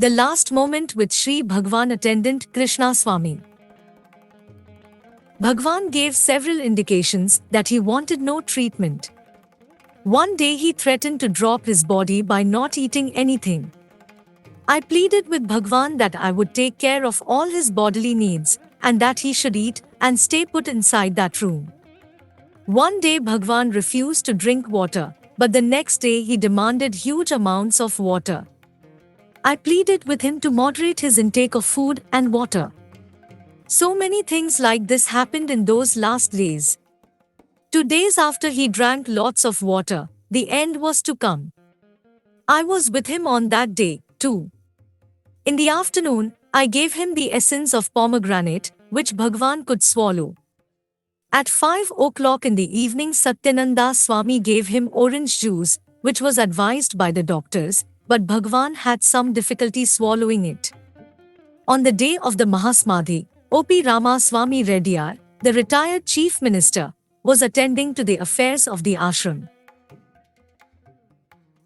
The last moment with Sri Bhagavan attendant Krishna Swami. Bhagavan gave several indications that he wanted no treatment. One day he threatened to drop his body by not eating anything. I pleaded with Bhagavan that I would take care of all his bodily needs and that he should eat and stay put inside that room. One day Bhagavan refused to drink water, but the next day he demanded huge amounts of water. I pleaded with him to moderate his intake of food and water. So many things like this happened in those last days. 2 days after he drank lots of water, the end was to come. I was with him on that day, too. In the afternoon, I gave him the essence of pomegranate, which Bhagavan could swallow. At 5 o'clock in the evening, Satyananda Swami gave him orange juice, which was advised by the doctors, but Bhagavan had some difficulty swallowing it. On the day of the Mahasamadhi, O.P. Ramaswamy Reddyar, the retired chief minister, was attending to the affairs of the ashram.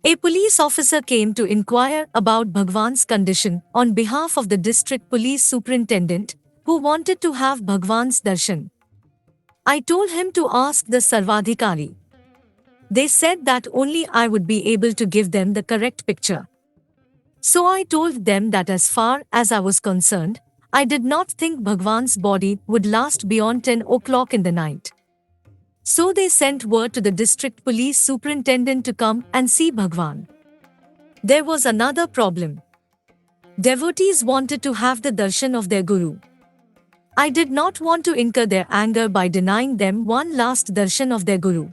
A police officer came to inquire about Bhagavan's condition on behalf of the district police superintendent, who wanted to have Bhagavan's darshan. I told him to ask the Sarvadhikari. They said that only I would be able to give them the correct picture. So I told them that as far as I was concerned, I did not think Bhagavan's body would last beyond 10 o'clock in the night. So they sent word to the district police superintendent to come and see Bhagavan. There was another problem. Devotees wanted to have the darshan of their guru. I did not want to incur their anger by denying them one last darshan of their guru.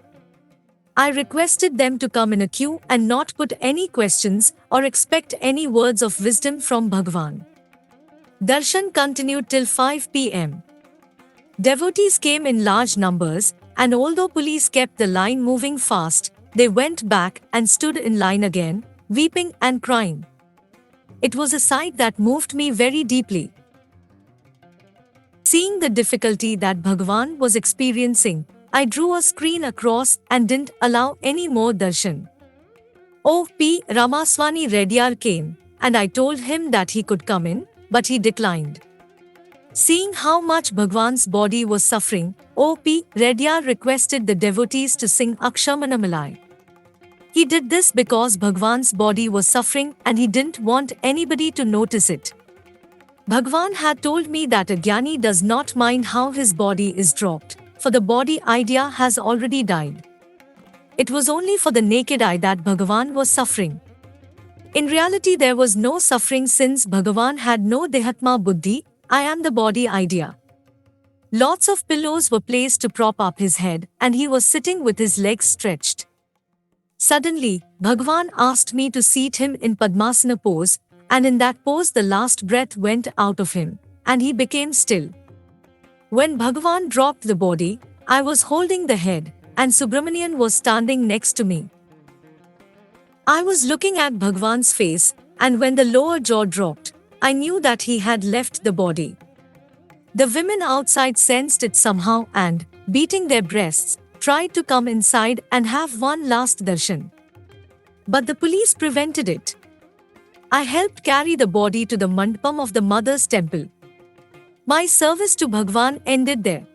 I requested them to come in a queue and not put any questions or expect any words of wisdom from Bhagavan. Darshan continued till 5 p.m. Devotees came in large numbers, and although police kept the line moving fast, they went back and stood in line again, weeping and crying. It was a sight that moved me very deeply. Seeing the difficulty that Bhagavan was experiencing, I drew a screen across and didn't allow any more darshan. O.P. Ramaswamy Reddyar came, and I told him that he could come in, but he declined. Seeing how much Bhagavan's body was suffering, O.P. Reddyar requested the devotees to sing Akshamanamalai. He did this because Bhagavan's body was suffering and he didn't want anybody to notice it. Bhagavan had told me that a jnani does not mind how his body is dropped, for the body idea has already died. It was only for the naked eye that Bhagavan was suffering. In reality, there was no suffering since Bhagavan had no dehatma buddhi, I am the body idea. Lots of pillows were placed to prop up his head, and he was sitting with his legs stretched. Suddenly, Bhagavan asked me to seat him in Padmasana pose, and in that pose the last breath went out of him, and he became still. When Bhagavan dropped the body, I was holding the head, and Subramanian was standing next to me. I was looking at Bhagavan's face, and when the lower jaw dropped, I knew that he had left the body. The women outside sensed it somehow and, beating their breasts, tried to come inside and have one last darshan. But the police prevented it. I helped carry the body to the mandapam of the mother's temple. My service to Bhagavan ended there.